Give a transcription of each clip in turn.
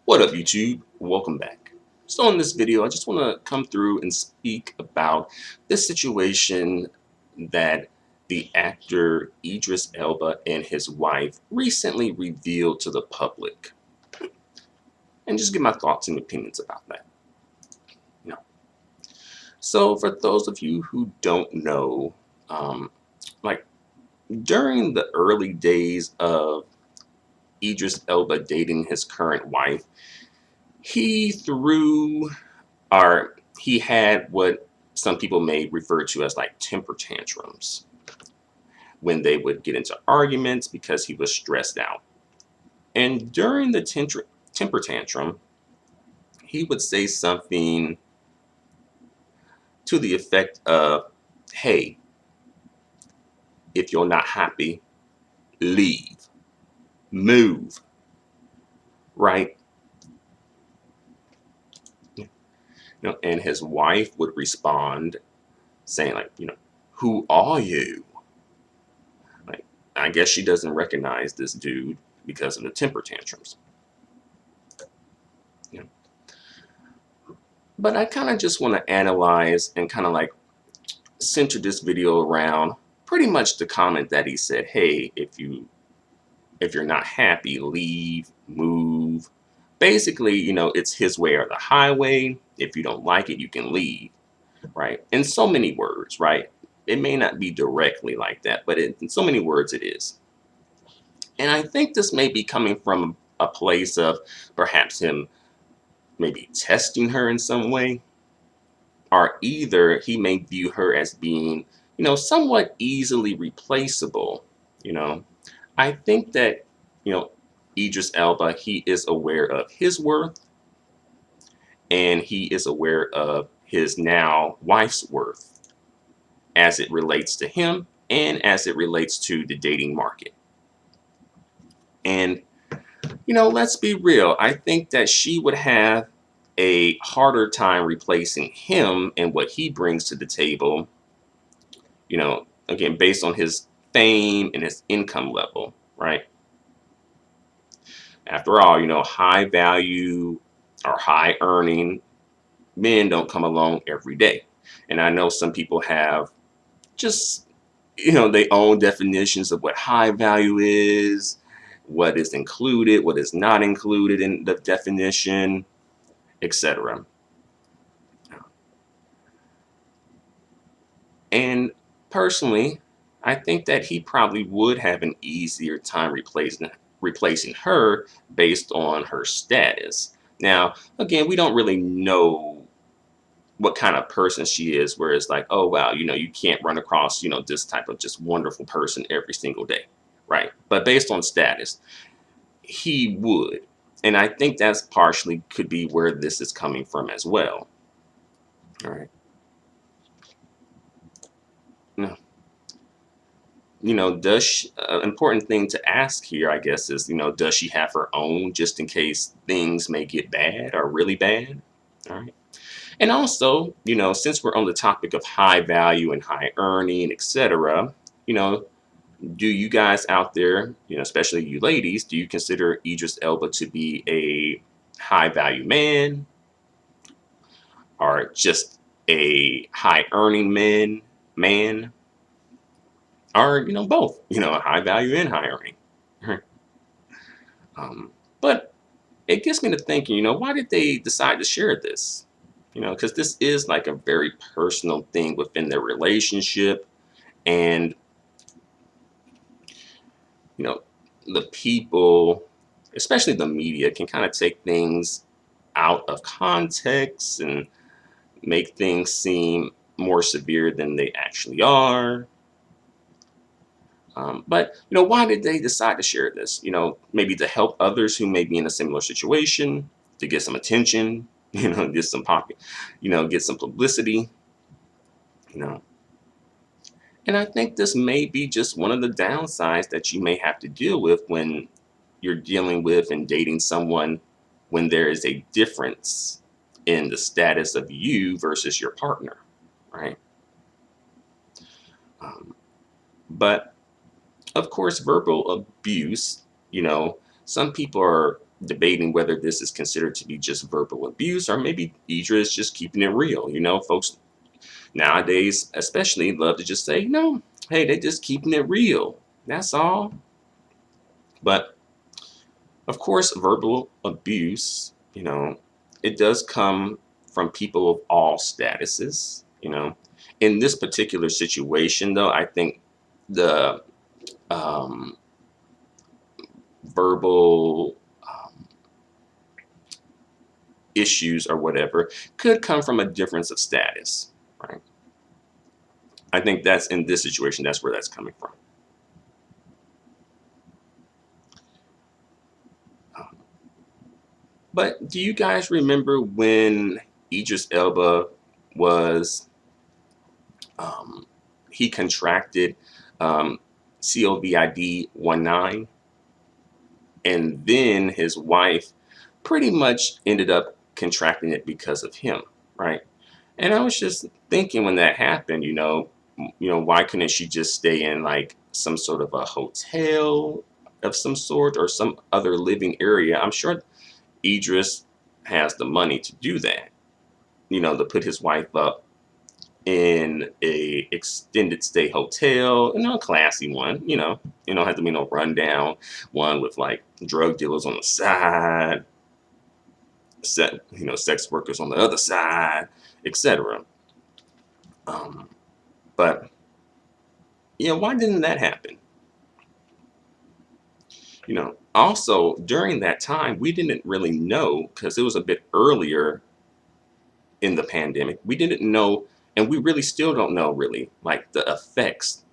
What up, YouTube? Welcome back. So in this video, I just want to come through and speak about this situation that the actor Idris Elba and his wife recently revealed to the public, and just give my thoughts and opinions about that. You know. So for those of you who don't know, like during the early days of Idris Elba dating his current wife, he threw or he had what some people may refer to as like temper tantrums when they would get into arguments because he was stressed out. And during the temper tantrum, he would say something to the effect of, hey, if you're not happy, leave, move, right? And his wife would respond saying like, who are you? Like, I guess she doesn't recognize this dude because of the temper tantrums. But I kind of just want to analyze and kind of like center this video around pretty much the comment that he said, hey, if you're not happy, leave, move. Basically, it's his way or the highway. If you don't like it, you can leave, right? In so many words, right? It may not be directly like that, but in so many words it is. And I think this may be coming from a place of perhaps him maybe testing her in some way, or either he may view her as being, somewhat easily replaceable. I think that, Idris Elba, he is aware of his worth, and he is aware of his now wife's worth as it relates to him and as it relates to the dating market. And, let's be real. I think that she would have a harder time replacing him and what he brings to the table, again, based on his fame and his income level, right? After all, high value or high earning men don't come along every day. And I know some people have just, their own definitions of what high value is, what is included, what is not included in the definition, etc. And personally, I think that he probably would have an easier time replacing her based on her status. Now, again, we don't really know what kind of person she is, where it's like, oh, wow, you can't run across, this type of just wonderful person every single day, right? But based on status, he would. And I think that's partially could be where this is coming from as well. All right. No. Does she, important thing to ask here, I guess, is, does she have her own just in case things may get bad or really bad? All right. And also, since we're on the topic of high value and high earning, etc., do you guys out there, especially you ladies, do you consider Idris Elba to be a high value man or just a high earning man? Or, both, high value and high earning. But it gets me to thinking, why did they decide to share this? Because this is like a very personal thing within their relationship. And, the people, especially the media, can kind of take things out of context and make things seem more severe than they actually are. But, why did they decide to share this? Maybe to help others who may be in a similar situation, to get some attention, get some get some publicity, And I think this may be just one of the downsides that you may have to deal with when you're dealing with and dating someone when there is a difference in the status of you versus your partner, right? But of course, verbal abuse, some people are debating whether this is considered to be just verbal abuse or maybe Idris just keeping it real. You know, folks nowadays especially love to just say, no, hey, they just keeping it real. That's all. But of course, verbal abuse, it does come from people of all statuses. In this particular situation, though, I think the um, verbal issues or whatever could come from a difference of status, right? I think that's in this situation, that's where that's coming from. But do you guys remember when Idris Elba was, um, he contracted um, COVID-19, and then his wife pretty much ended up contracting it because of him, right? And I was just thinking when that happened, why couldn't she just stay in like some sort of a hotel of some sort or some other living area? I'm sure Idris has the money to do that, to put his wife up in a extended stay hotel, a classy one, you don't have to be no rundown one with like drug dealers on the side, sex workers on the other side, etc. Um, but why didn't that happen? Also during that time, we didn't really know because it was a bit earlier in the pandemic. We didn't know, and we really still don't know really like the effects,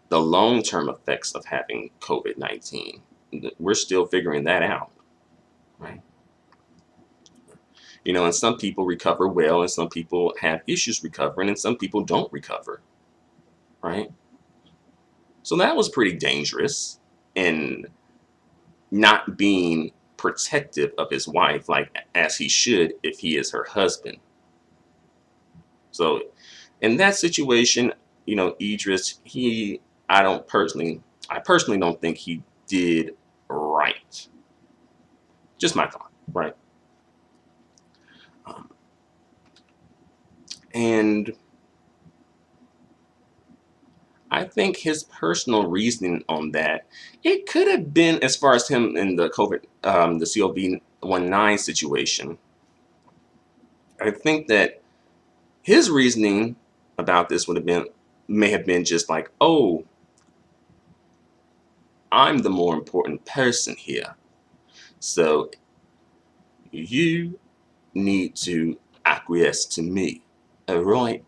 the long-term effects of having COVID-19. We're still figuring that out, right? And some people recover well, and some people have issues recovering, and some people don't recover, right? So that was pretty dangerous, and not being protective of his wife, like as he should if he is her husband. So in that situation, Idris, I personally don't think he did right. Just my thought, right? Um, and I think his personal reasoning on that, it could have been as far as him in the COVID-19 situation. I think that his reasoning about this may have been just like, oh, I'm the more important person here. So you need to acquiesce to me. All right?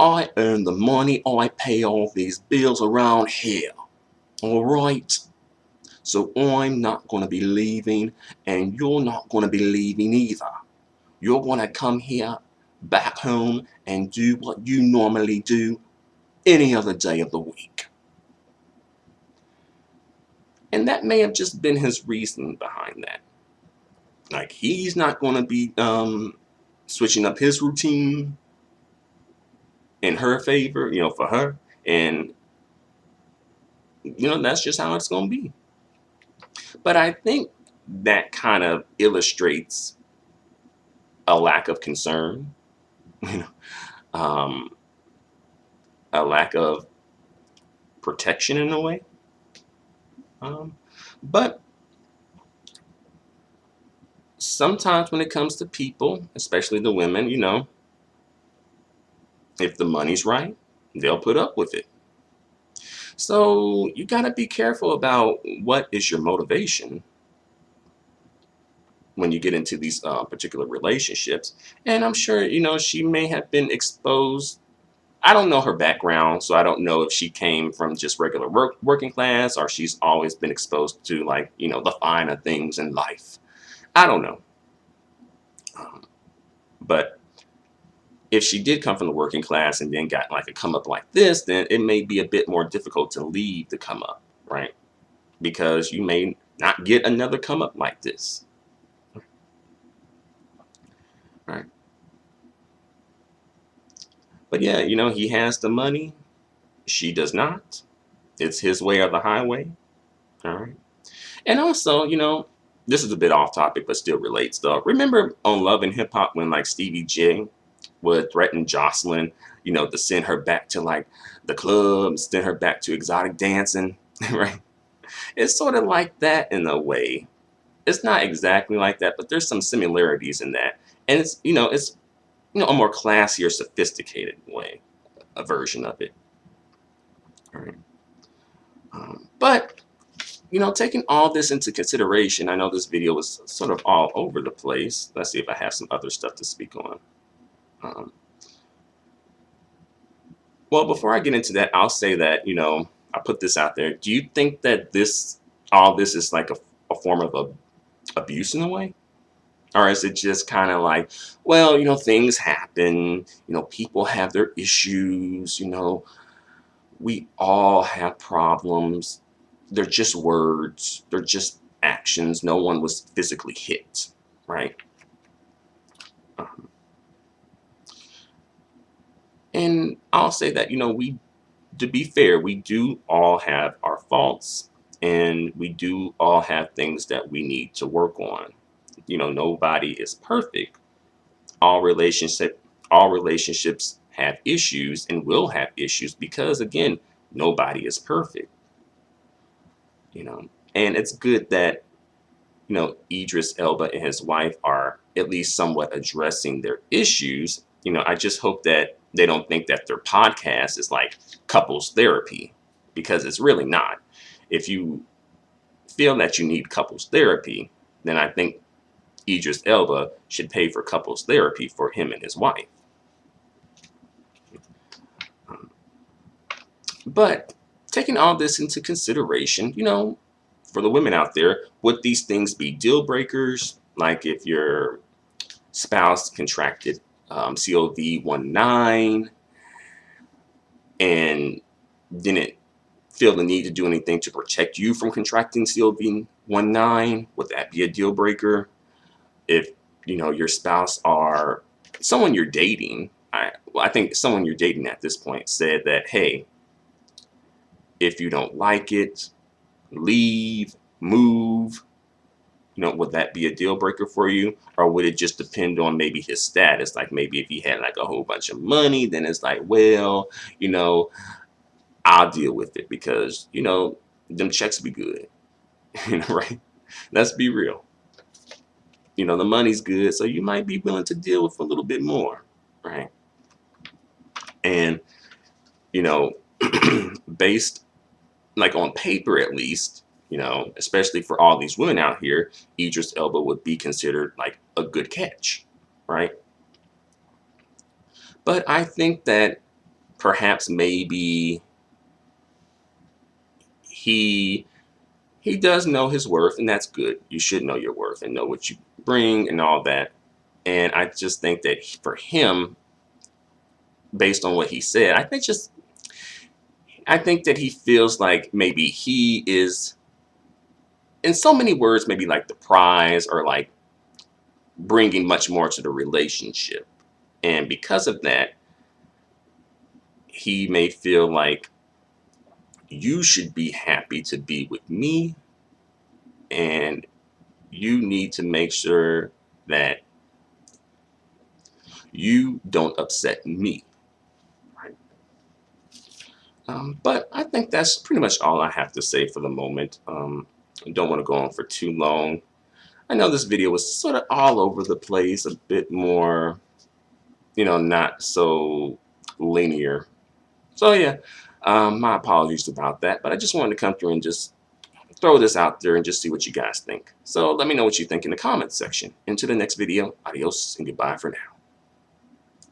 I earn the money. I pay all these bills around here. All right? So I'm not going to be leaving, and you're not going to be leaving either. You're going to come here back home and do what you normally do any other day of the week. And that may have just been his reason behind that. Like, he's not going to be switching up his routine in her favor, for her. And, that's just how it's going to be. But I think that kind of illustrates a lack of concern, you know, um, a lack of protection in a way. But sometimes when it comes to people, especially the women, if the money's right, they'll put up with it. So you got to be careful about what is your motivation when you get into these particular relationships. And I'm sure, she may have been exposed. I don't know her background, so I don't know if she came from just regular working class or she's always been exposed to like, the finer things in life. I don't know. But if she did come from the working class and then got like a come up like this, then it may be a bit more difficult to leave the come up, right? Because you may not get another come up like this, right? But yeah, he has the money. She does not. It's his way or the highway. All right. And also, this is a bit off topic, but still relates though. Remember on Love and Hip Hop when like Stevie J would threaten Jocelyn, to send her back to like the club, send her back to exotic dancing, right? It's sort of like that in a way. It's not exactly like that, but there's some similarities in that. And it's a more classy or sophisticated way, a version of it. All right. But taking all this into consideration, I know this video was sort of all over the place. Let's see if I have some other stuff to speak on. Well, before I get into that, I'll say that, I put this out there. Do you think that all this is like a form of abuse in a way? Or is it just kind of like, well, things happen, people have their issues, we all have problems. They're just words, they're just actions. No one was physically hit, right? And I'll say that, to be fair, we do all have our faults and we do all have things that we need to work on. Nobody is perfect. All relationships have issues and will have issues because again, nobody is perfect. And it's good that Idris Elba and his wife are at least somewhat addressing their issues. I just hope that they don't think that their podcast is like couples therapy, because it's really not. If you feel that you need couples therapy, then I think Idris Elba should pay for couples therapy for him and his wife. But taking all this into consideration, for the women out there, would these things be deal breakers? Like if your spouse contracted COVID-19 and didn't feel the need to do anything to protect you from contracting COVID-19, would that be a deal breaker? If your spouse or someone you're dating, I think someone you're dating at this point said that, hey, if you don't like it, leave, move, would that be a deal breaker for you? Or would it just depend on maybe his status? Like maybe if he had like a whole bunch of money, then it's like, well, I'll deal with it because, them checks be good, right? Let's be real. The money's good, so you might be willing to deal with a little bit more, right? And, based like on paper at least, especially for all these women out here, Idris Elba would be considered like a good catch, right? But I think that perhaps maybe he does know his worth, and that's good. You should know your worth and know what you bring and all that. And I just think that for him, based on what he said, I think that he feels like maybe he is, in so many words, maybe like the prize or like bringing much more to the relationship. And because of that, he may feel like you should be happy to be with me, and you need to make sure that you don't upset me. Right? But I think that's pretty much all I have to say for the moment. I don't want to go on for too long. I know this video was sort of all over the place, a bit more, not so linear. So yeah, my apologies about that, but I just wanted to come through and just throw this out there and just see what you guys think. So let me know what you think in the comments section. Until the next video, adios and goodbye for now.